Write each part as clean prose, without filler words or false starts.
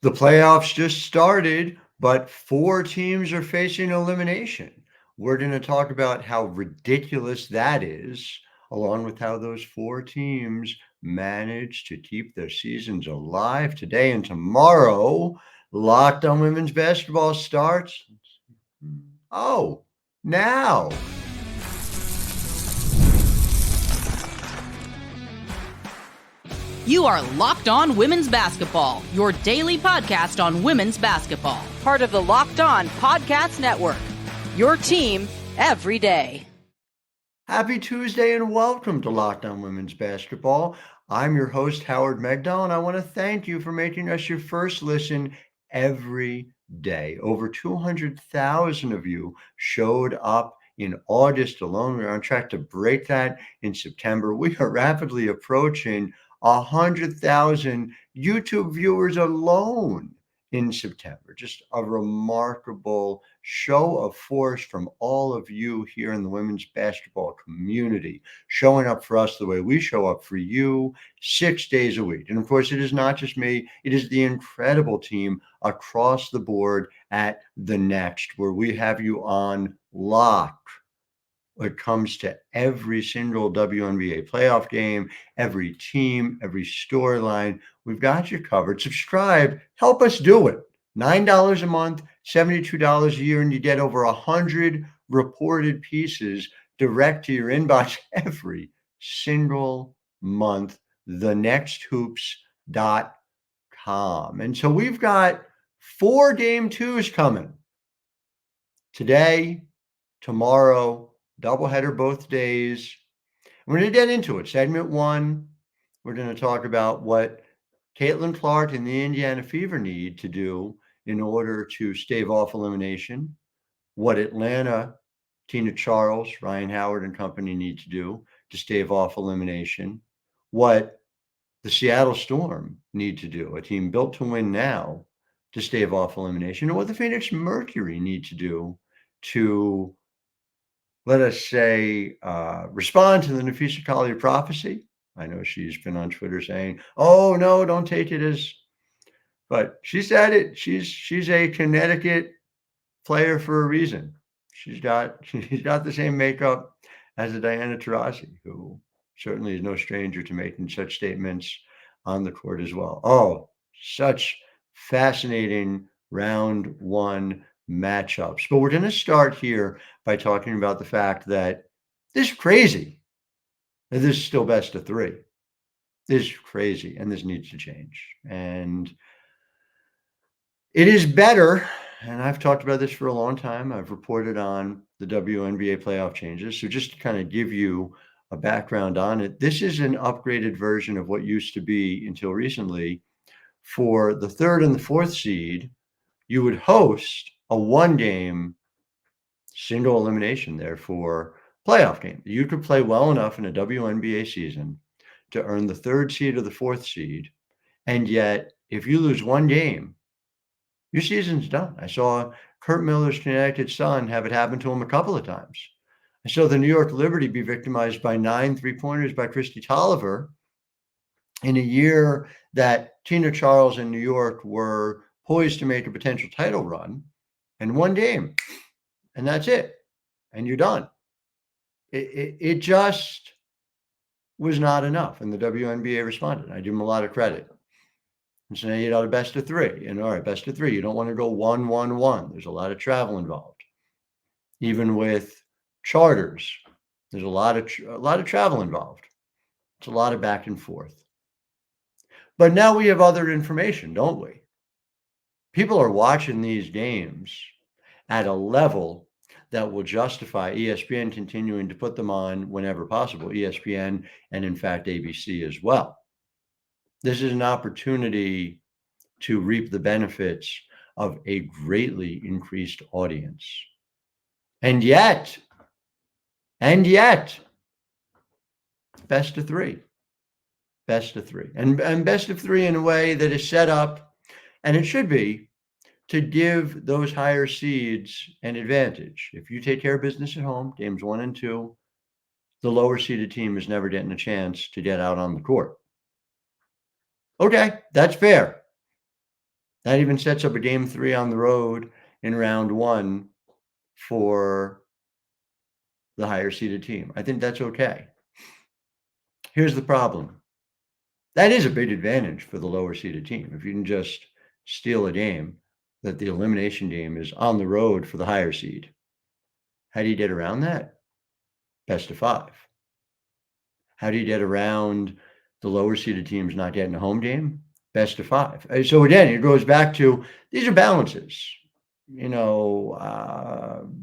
The playoffs just started, but 4 teams are facing elimination. We're going to talk about how ridiculous that is, along with how those 4 teams managed to keep their seasons alive today and tomorrow. Locked on Women's Basketball starts. Oh, now. You are Locked On Women's Basketball, your daily podcast on women's basketball. Part of the Locked On Podcast Network, your team every day. Happy Tuesday and welcome to Locked On Women's Basketball. I'm your host, Howard Megdal, and I want to thank you for making us your first listen every day. Over 200,000 of you showed up in August alone. We're on track to break that in September. We are rapidly approaching 100,000 YouTube viewers alone in September. Just a remarkable show of force from all of you here in the women's basketball community, showing up for us the way we show up for you 6 days a week. And of course, it is not just me, it is the incredible team across the board at The Next, where we have you on lock when it comes to every single WNBA playoff game, every team, every storyline. We've got you covered. Subscribe. Help us do it. $9 a month, $72 a year, and you get over 100 reported pieces direct to your inbox every single month. thenexthoops.com. And so we've got 4 game 2s coming today, tomorrow, doubleheader both days. We're going to get into it. Segment 1, we're going to talk about what Caitlin Clark and the Indiana Fever need to do in order to stave off elimination, what Atlanta, Tina Charles, Ryan Howard and company need to do to stave off elimination, what the Seattle Storm need to do, a team built to win now, to stave off elimination, and what the Phoenix Mercury need to do to, let us say, respond to the Nafisa Collier prophecy. I know she's been on Twitter saying, oh, no, don't take it as, but she said it. She's a Connecticut player for a reason. She's got the same makeup as a Diana Taurasi, who certainly is no stranger to making such statements on the court as well. Oh, such fascinating round 1 matchups. But we're going to start here by talking about the fact that this is crazy. This is still best of 3. This is crazy, and this needs to change. And it is better, and I've talked about this for a long time. I've reported on the WNBA playoff changes. So just to kind of give you a background on it, this is an upgraded version of what used to be until recently. For the 3rd and the 4th seed, you would host a 1-game single elimination, therefore playoff game. You could play well enough in a WNBA season to earn the 3rd seed or the 4th seed. And yet, if you lose 1 game, your season's done. I saw Kurt Miller's Connecticut Sun have it happen to him a couple of times. I saw the New York Liberty be victimized by 9 3-pointers by Christy Tolliver in a year that Tina Charles and New York were poised to make a potential title run, and 1 game, and that's it, and you're done. It just was not enough, and the WNBA responded. I give them a lot of credit. And so now you got a best of 3, and all right, best of 3. You don't want to go 1-1-1. There's a lot of travel involved. Even with charters, there's a lot of travel involved. It's a lot of back and forth. But now we have other information, don't we? People are watching these games at a level that will justify ESPN continuing to put them on whenever possible, ESPN and, in fact, ABC as well. This is an opportunity to reap the benefits of a greatly increased audience. And yet, best of 3. Best of 3. And best of 3 in a way that is set up, and it should be, to give those higher seeds an advantage. If you take care of business at home, games 1 and 2, the lower seeded team is never getting a chance to get out on the court. Okay, that's fair. That even sets up a game 3 on the road in round 1 for the higher seeded team. I think that's okay. Here's the problem. That is a big advantage for the lower seeded team. If you can just steal a game, that the elimination game is on the road for the higher seed. How do you get around that? Best of 5. How do you get around the lower seeded teams not getting a home game? Best of 5. So again, it goes back to these are balances.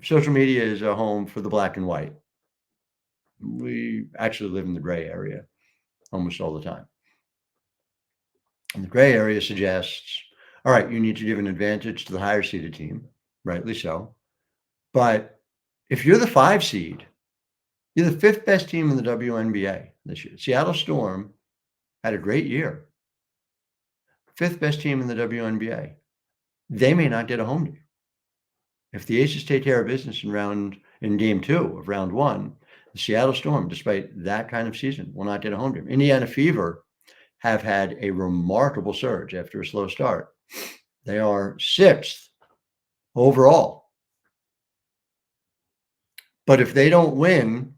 Social media is a home for the black and white. We actually live in the gray area almost all the time. And the gray area suggests, all right, you need to give an advantage to the higher seeded team, rightly so. But if you're the 5 seed, you're the 5th best team in the WNBA this year. Seattle Storm had a great year. 5th best team in the WNBA. They may not get a home game. If the Aces take care of business in game 2 of round 1, the Seattle Storm, despite that kind of season, will not get a home game. Indiana Fever have had a remarkable surge after a slow start. They are 6th overall. But if they don't win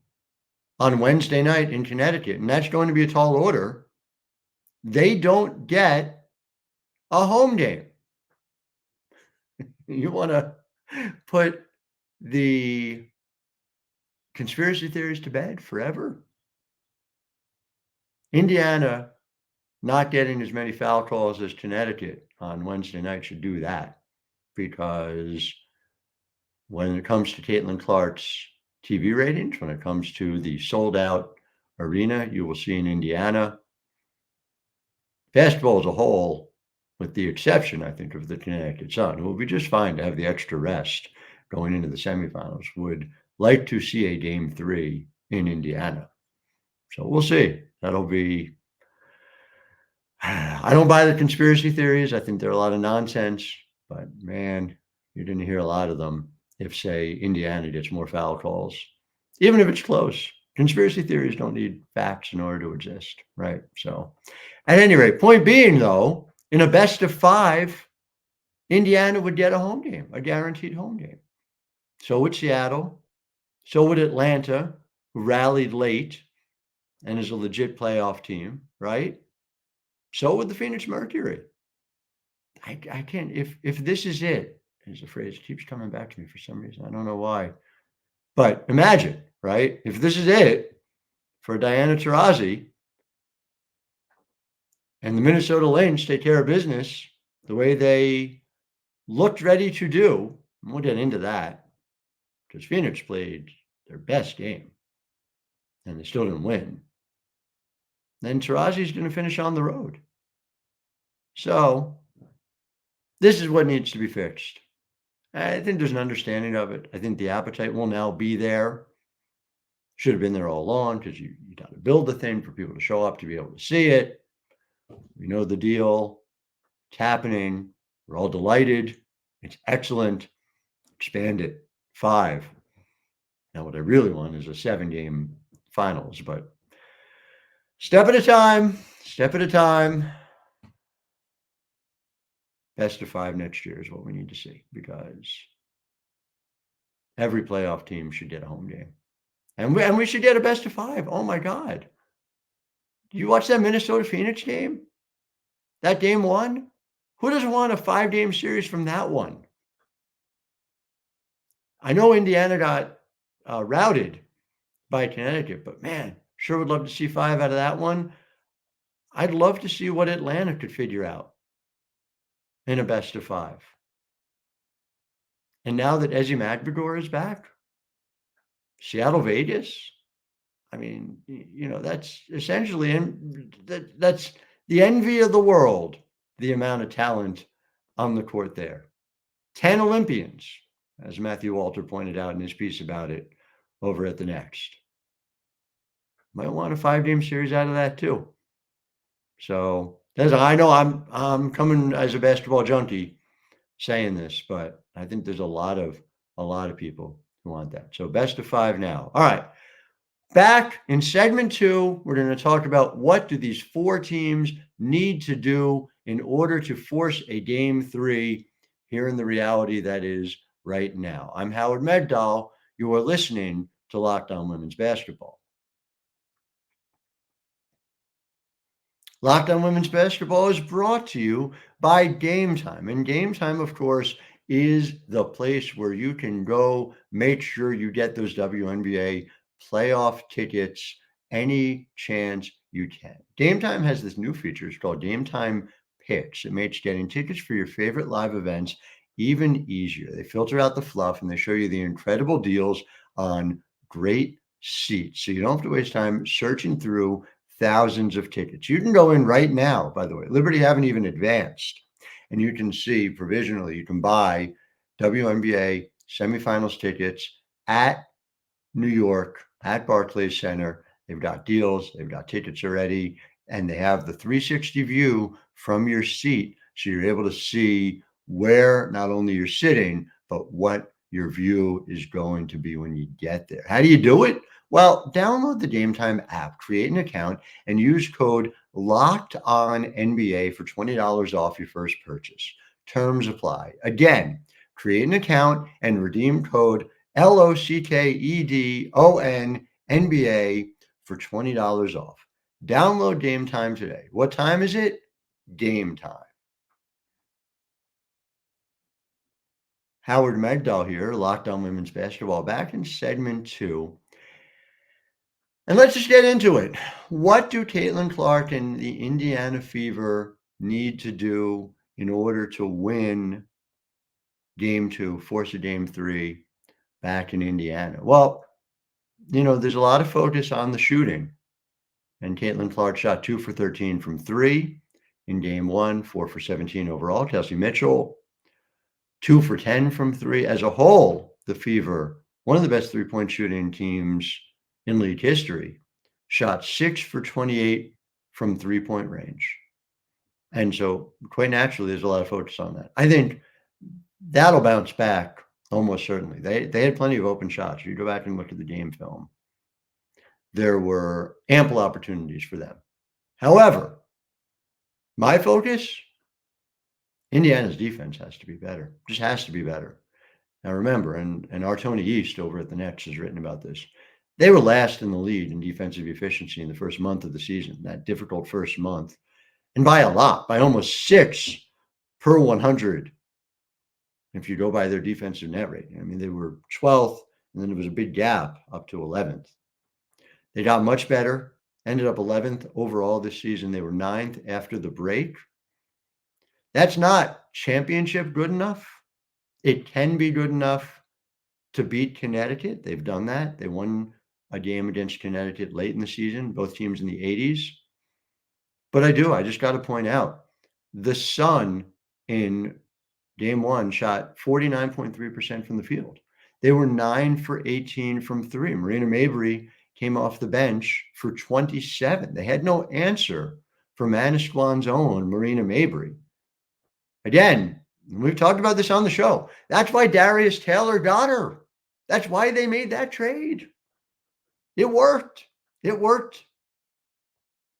on Wednesday night in Connecticut, and that's going to be a tall order, they don't get a home game. You want to put the conspiracy theories to bed forever? Indiana not getting as many foul calls as Connecticut on Wednesday night should do that, because when it comes to Caitlin Clark's TV ratings, when it comes to the sold-out arena you will see in Indiana, basketball as a whole, with the exception, I think, of the Connecticut Sun, who will be just fine to have the extra rest going into the semifinals, would like to see a game 3 in Indiana. So we'll see. That'll be... I don't buy the conspiracy theories. I think they're a lot of nonsense, but man, you're going to hear a lot of them if, say, Indiana gets more foul calls, even if it's close. Conspiracy theories don't need facts in order to exist, right? So at any rate, point being, though, in a best of 5, Indiana would get a home game, a guaranteed home game. So would Seattle. So would Atlanta, who rallied late and is a legit playoff team, right? So would the Phoenix Mercury. I can't, if this is it, as a phrase keeps coming back to me for some reason. I don't know why. But imagine, right? If this is it for Diana Taurasi and the Minnesota Lynx take care of business the way they looked ready to do, and we'll get into that, because Phoenix played their best game and they still didn't win, then Taurasi's going to finish on the road. So this is what needs to be fixed. I think there's an understanding of it. I think the appetite will now be there. Should have been there all along, because you got to build the thing for people to show up to be able to see it. We know the deal. It's happening. We're all delighted. It's excellent. Expand it. 5. Now, what I really want is a 7-game finals, but step at a time, step at a time. Best of 5 next year is what we need to see, because every playoff team should get a home game. And we should get a best of 5. Oh, my God. Did you watch that Minnesota-Phoenix game? That game 1? Who doesn't want a 5-game series from that one? I know Indiana got routed by Connecticut, but man, sure would love to see 5 out of that one. I'd love to see what Atlanta could figure out in a best of 5. And now that Ezi Magdalor is back, Seattle, Vegas, I mean, that's essentially, that's the envy of the world, the amount of talent on the court there. 10 Olympians, as Matthew Walter pointed out in his piece about it over at the Next. Might want a 5-game series out of that too. So I know I'm coming as a basketball junkie saying this, but I think there's a lot of people who want that. So best of 5 now. All right. Back in segment 2, we're going to talk about what do these 4 teams need to do in order to force a game 3 here in the reality that is right now. I'm Howard Megdal. You are listening to Locked On Women's Basketball. Locked On Women's Basketball is brought to you by Game Time. And Game Time, of course, is the place where you can go make sure you get those WNBA playoff tickets any chance you can. Game Time has this new feature. It's called Game Time Picks. It makes getting tickets for your favorite live events even easier. They filter out the fluff and they show you the incredible deals on great seats. So you don't have to waste time searching through thousands of tickets. You can go in right now, by the way. Liberty haven't even advanced. And you can see provisionally, you can buy WNBA semifinals tickets at New York, at Barclays Center. They've got deals, they've got tickets already, and they have the 360 view from your seat. So you're able to see where not only you're sitting, but what your view is going to be when you get there. How do you do it? Well, download the Game Time app, create an account, and use code LOCKEDONNBA for $20 off your first purchase. Terms apply. Again, create an account and redeem code LOCKEDONNBA for $20 off. Download Game Time today. What time is it? Game time. Howard Megdal here, Locked On Women's Basketball, back in segment 2. And let's just get into it. What do Caitlin Clark and the Indiana Fever need to do in order to win game 2, force a game 3 back in Indiana? Well, there's a lot of focus on the shooting. And Caitlin Clark shot 2 for 13 from 3 in game 1, 4 for 17 overall. Kelsey Mitchell, 2 for 10 from 3. As a whole, the Fever, one of the best three-point shooting teams in league history, shot 6 for 28 from three-point range. And so quite naturally, there's a lot of focus on that. I think that'll bounce back almost certainly. They had plenty of open shots. You go back and look at the game film. There were ample opportunities for them. However, my focus, Indiana's defense has to be better. Just has to be better. Now remember, and our Tony East over at the Nets has written about this. They were last in the league in defensive efficiency in the first month of the season, that difficult first month. And by a lot, by almost 6 per 100. If you go by their defensive net rating. I mean, they were 12th, and then there was a big gap up to 11th. They got much better, ended up 11th overall this season. They were 9th after the break. That's not championship good enough. It can be good enough to beat Connecticut. They've done that. They won a game against Connecticut late in the season, both teams in the 80s. But I just got to point out, the Sun in game 1 shot 49.3% from the field. They were 9 for 18 from 3. Marina Mabrey came off the bench for 27. They had no answer for Manasquan's own Marina Mabrey. Again, we've talked about this on the show. That's why Darius Taylor got her. That's why they made that trade. It worked. It worked.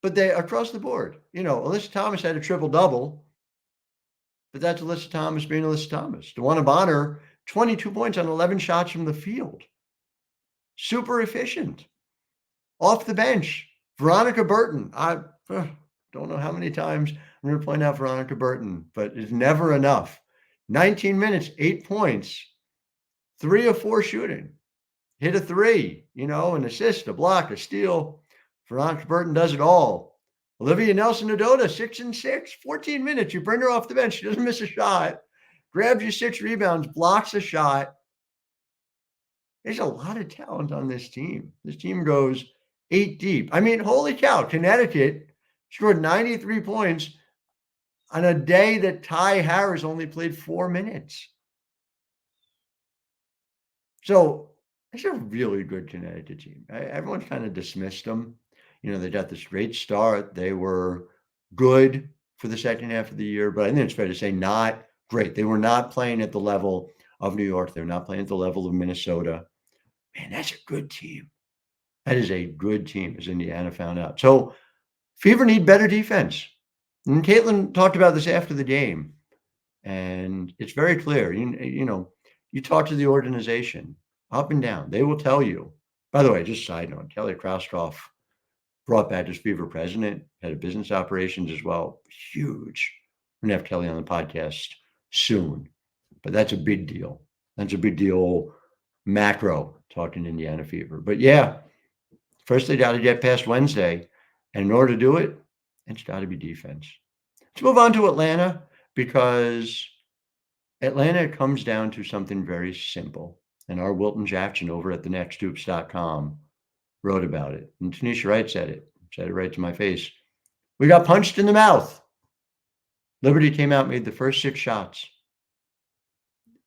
But they, across the board, Alyssa Thomas had a triple-double, but that's Alyssa Thomas being Alyssa Thomas. DeWanna Bonner, 22 points on 11 shots from the field. Super efficient. Off the bench, Veronica Burton. I don't know how many times I'm going to point out Veronica Burton, but it's never enough. 19 minutes, 8 points, 3 of 4 shooting. Hit a 3, an assist, a block, a steal. Veronica Burton does it all. Olivia Nelson-Ododa, 6 and 6, 14 minutes. You bring her off the bench. She doesn't miss a shot. Grabs you 6 rebounds, blocks a shot. There's a lot of talent on this team. This team goes 8 deep. I mean, holy cow, Connecticut scored 93 points on a day that Ty Harris only played 4 minutes. So it's a really good Connecticut team. Everyone's kind of dismissed them. They got this great start. They were good for the second half of the year, but I think it's fair to say not great. They were not playing at the level of New York. They were not playing at the level of Minnesota. Man, that's a good team. That is a good team, as Indiana found out. So Fever need better defense. And Caitlin talked about this after the game, and it's very clear. You talk to the organization up and down, they will tell you. By the way, just side note, Kelly Krauskopf brought back as Fever president, head of business operations as well. Huge. We're going to have Kelly on the podcast soon, but that's a big deal. That's a big deal macro talking Indiana Fever. But yeah, first they got to get past Wednesday. And in order to do it, it's got to be defense. Let's move on to Atlanta, because Atlanta comes down to something very simple. And our Wilton Jackson over at thenexthoops.com wrote about it. And Tanisha Wright said it right to my face. We got punched in the mouth. Liberty came out, made the first 6 shots.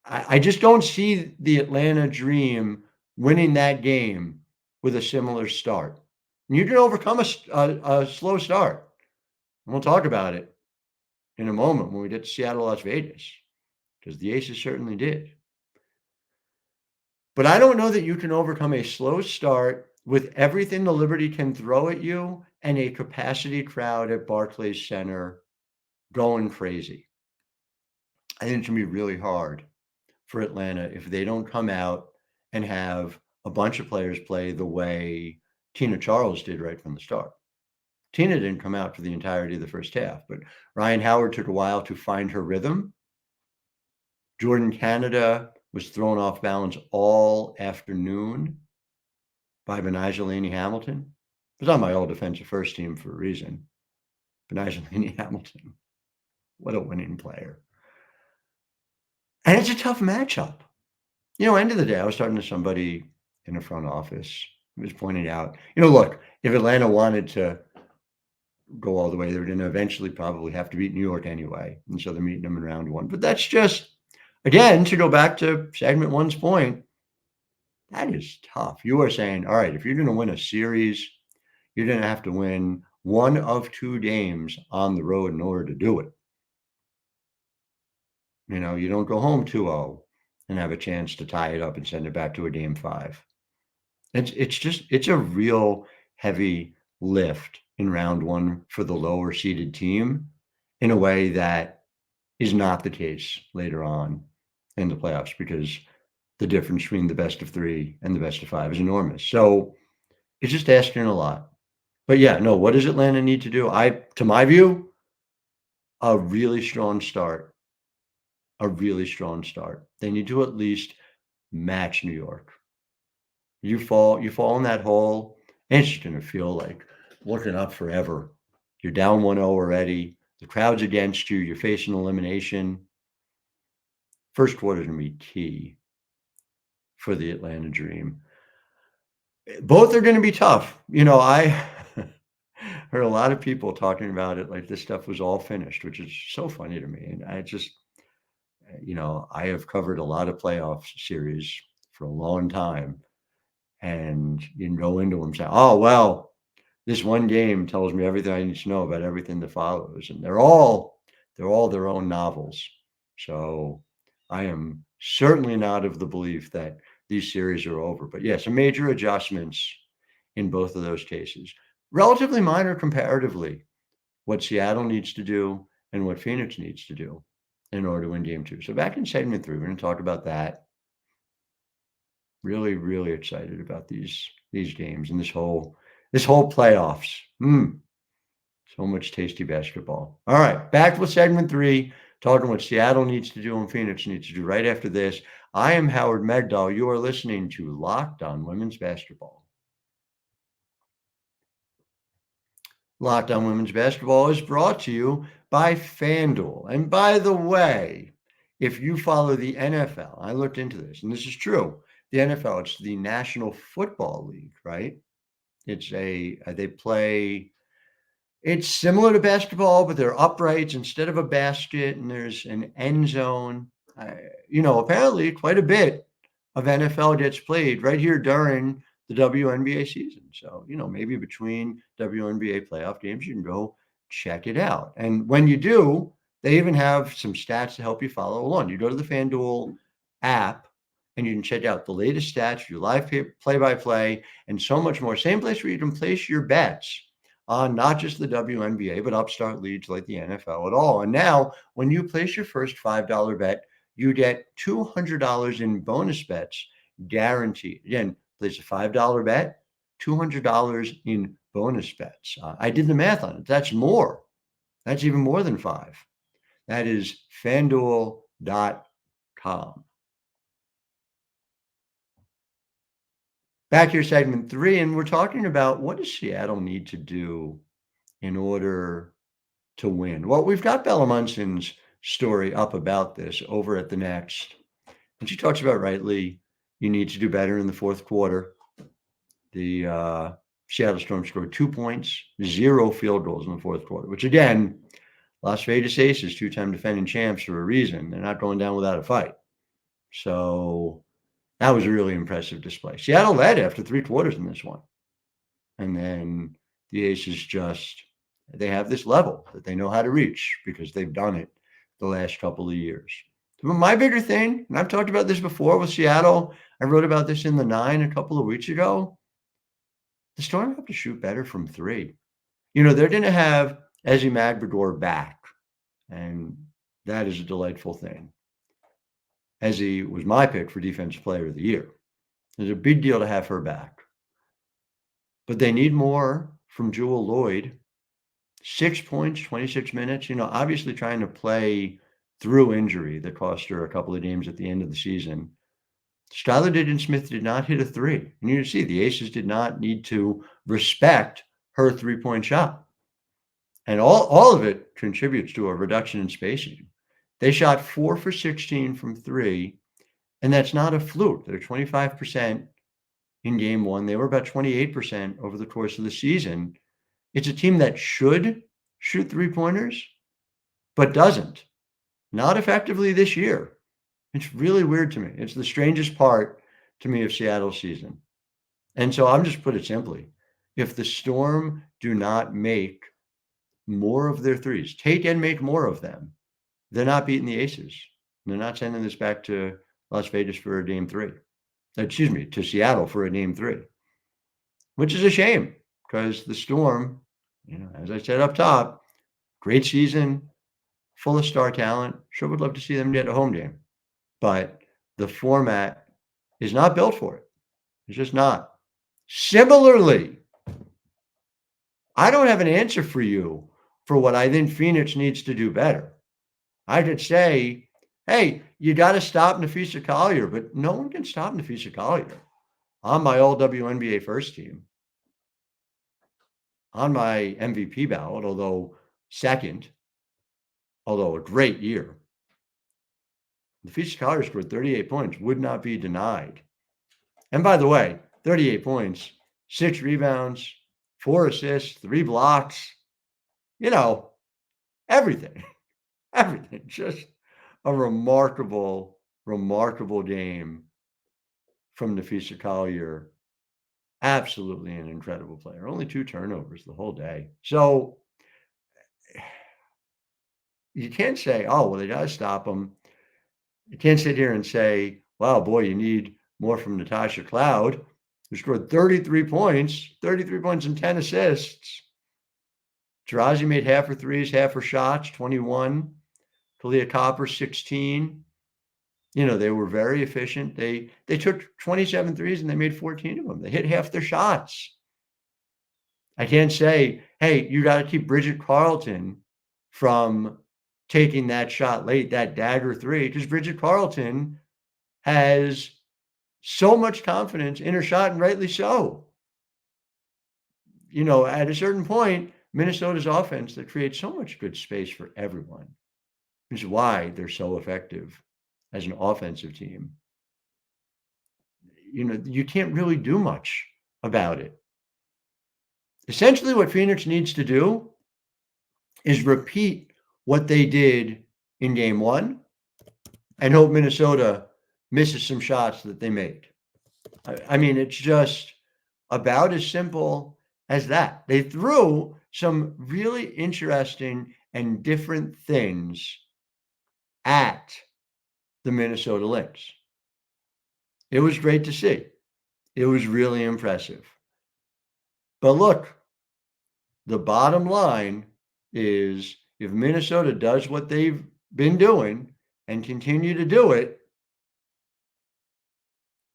I just don't see the Atlanta Dream winning that game with a similar start. And you can overcome a slow start. And we'll talk about it in a moment when we get to Seattle, Las Vegas, because the Aces certainly did. But I don't know that you can overcome a slow start with everything the Liberty can throw at you and a capacity crowd at Barclays Center going crazy. I think it's going to be really hard for Atlanta if they don't come out and have a bunch of players play the way Tina Charles did right from the start. Tina didn't come out for the entirety of the first half, but Ryan Howard took a while to find her rhythm. Jordan Canada was thrown off balance all afternoon by Benijah Laney-Hamilton. It was on my all defensive first team for a reason. Benijah Laney-Hamilton, what a winning player. And it's a tough matchup. End of the day, I was talking to somebody in the front office who was pointing out, look, if Atlanta wanted to go all the way, they're going to eventually probably have to beat New York anyway. And so they're meeting them in round 1. But that's just, again, to go back to segment 1's point, that is tough. You are saying, all right, if you're going to win a series, you're going to have to win 1 of 2 games on the road in order to do it. You don't go home 2-0 and have a chance to tie it up and send it back to a game 5. It's a real heavy lift in round 1 for the lower seeded team in a way that is not the case later on in the playoffs, because the difference between the best of 3 and the best of 5 is enormous. So it's just asking a lot. But yeah, no, what does Atlanta need to do? To my view, a really strong start. A really strong start. They need to at least match New York. You fall in that hole, and it's just going to feel like looking up forever. You're down 1-0 already. The crowd's against you. You're facing elimination. First quarter is going to be key for the Atlanta Dream. Both are going to be tough. I heard a lot of people talking about it like this stuff was all finished, which is so funny to me. And I just, I have covered a lot of playoff series for a long time. And you can go into them and say, oh, well, this one game tells me everything I need to know about everything that follows. And they're all their own novels. So I am certainly not of the belief that these series are over. But yes, some major adjustments in both of those cases. Relatively minor comparatively, what Seattle needs to do and what Phoenix needs to do in order to win game 2. So back in segment 3, we're going to talk about that. Really, really excited about these games and this whole playoffs. So much tasty basketball. All right, back with segment 3, talking what Seattle needs to do and Phoenix needs to do right after this. I am Howard Megdal. You are listening to Locked On Women's Basketball. Locked On Women's Basketball is brought to you by FanDuel. And by the way, if you follow the NFL, I looked into this, and this is true. The NFL, it's the National Football League, right? It's it's similar to basketball, but they're uprights instead of a basket, and there's an end zone. Apparently quite a bit of NFL gets played right here during the WNBA season. So, maybe between WNBA playoff games, you can go check it out. And when you do, they even have some stats to help you follow along. You go to the FanDuel app and you can check out the latest stats, your live play-by-play, and so much more. Same place where you can place your bets on not just the WNBA, but upstart leagues like the NFL at all. And now, when you place your first $5 bet, you get $200 in bonus bets guaranteed. Again, place a $5 bet, $200 in bonus bets. I did the math on it. That's more. That's even more than 5. That is FanDuel.com. Back here, segment 3, and we're talking about what does Seattle need to do in order to win? Well, we've got Bella Munson's story up about this over at the Next. And she talks about rightly, you need to do better in the fourth quarter. The Seattle Storm scored 2 points, 0 field goals in the fourth quarter, which again, Las Vegas Aces, 2-time defending champs for a reason. They're not going down without a fight. So that was a really impressive display. Seattle led after 3 quarters in this one. And then the Aces they have this level that they know how to reach because they've done it the last couple of years. But my bigger thing, and I've talked about this before with Seattle, I wrote about this in the 9 a couple of weeks ago. The Storm have to shoot better from 3. They're going to have Smith-Imagn back, and that is a delightful thing. Ezzy was my pick for Defensive Player of the Year. It's a big deal to have her back. But they need more from Jewell Loyd. 6 points, 26 minutes. Obviously trying to play through injury that cost her a couple of games at the end of the season. Skylar Diggins-Smith did not hit a 3. And you see the Aces did not need to respect her 3-point shot. And all of it contributes to a reduction in spacing. They shot 4 for 16 from 3, and that's not a fluke. They're 25% in game 1. They were about 28% over the course of the season. It's a team that should shoot 3-pointers, but doesn't. Not effectively this year. It's really weird to me. It's the strangest part to me of Seattle's season. And so I'm just put it simply. If the Storm do not make more of their threes, take and make more of them, they're not beating the Aces. They're not sending this back to Las Vegas for a game 3. To Seattle for a game 3, which is a shame because the Storm, as I said up top, great season, full of star talent. Sure would love to see them get a home game, but the format is not built for it. It's just not. Similarly, I don't have an answer for you for what I think Phoenix needs to do better. I could say, hey, you got to stop Napheesa Collier, but no one can stop Napheesa Collier. On my all WNBA first team, on my MVP ballot, although second, although a great year. Napheesa Collier scored 38 points, would not be denied. And by the way, 38 points, 6 rebounds, 4 assists, 3 blocks, everything. Everything. Just a remarkable, remarkable game from Napheesa Collier. Absolutely an incredible player. Only 2 turnovers the whole day. So you can't say, oh, well, they got to stop him. You can't sit here and say, wow, boy, you need more from Natasha Cloud, who scored 33 points and 10 assists. Taurasi made half her threes, half her shots, 21. Kalia Copper, 16. They were very efficient. They took 27 threes and they made 14 of them. They hit half their shots. I can't say, hey, you got to keep Bridget Carleton from taking that shot late, that dagger 3, because Bridget Carleton has so much confidence in her shot, and rightly so. At a certain point, Minnesota's offense that creates so much good space for everyone, which is why they're so effective as an offensive team. You can't really do much about it. Essentially, what Phoenix needs to do is repeat what they did in game 1 and hope Minnesota misses some shots that they made. I mean, it's just about as simple as that. They threw some really interesting and different things at the Minnesota Lynx. It was great to see. It was really impressive. But look, the bottom line is if Minnesota does what they've been doing and continue to do it,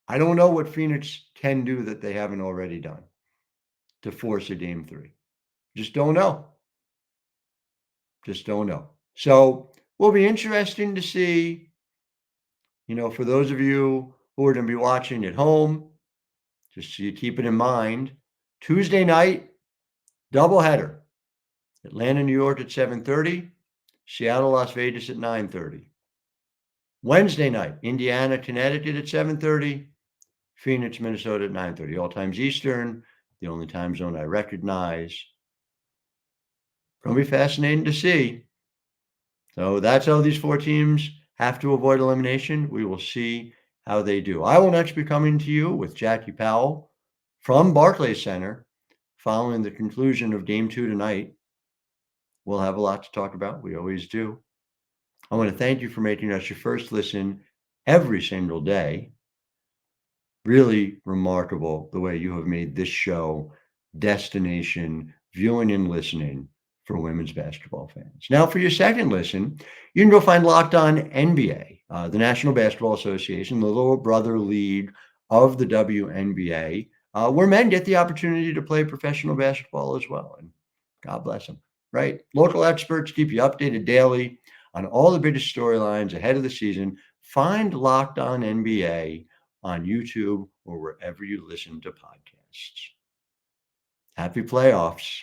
I don't know what Phoenix can do that they haven't already done to force a game 3. Just don't know. Just don't know. So will be interesting to see, for those of you who are going to be watching at home, just so you keep it in mind, Tuesday night, doubleheader. Atlanta, New York at 7:30, Seattle, Las Vegas at 9:30. Wednesday night, Indiana, Connecticut at 7:30, Phoenix, Minnesota at 9:30. All times Eastern, the only time zone I recognize. Going to be fascinating to see. So that's how these 4 teams have to avoid elimination. We will see how they do. I will next be coming to you with Jackie Powell from Barclays Center following the conclusion of Game 2 tonight. We'll have a lot to talk about. We always do. I want to thank you for making us your first listen every single day. Really remarkable the way you have made this show destination viewing and listening for women's basketball fans. Now, for your second listen, you can go find Locked On NBA, the National Basketball Association, the little brother league of the WNBA, where men get the opportunity to play professional basketball as well. And God bless them, right? Local experts keep you updated daily on all the biggest storylines ahead of the season. Find Locked On NBA on YouTube or wherever you listen to podcasts. Happy playoffs.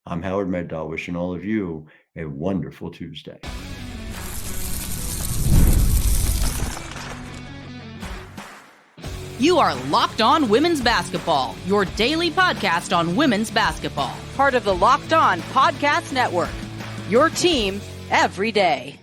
I'm Howard Megdal, wishing all of you a wonderful Tuesday. You are Locked On Women's Basketball, your daily podcast on women's basketball. Part of the Locked On Podcast Network. Your team every day.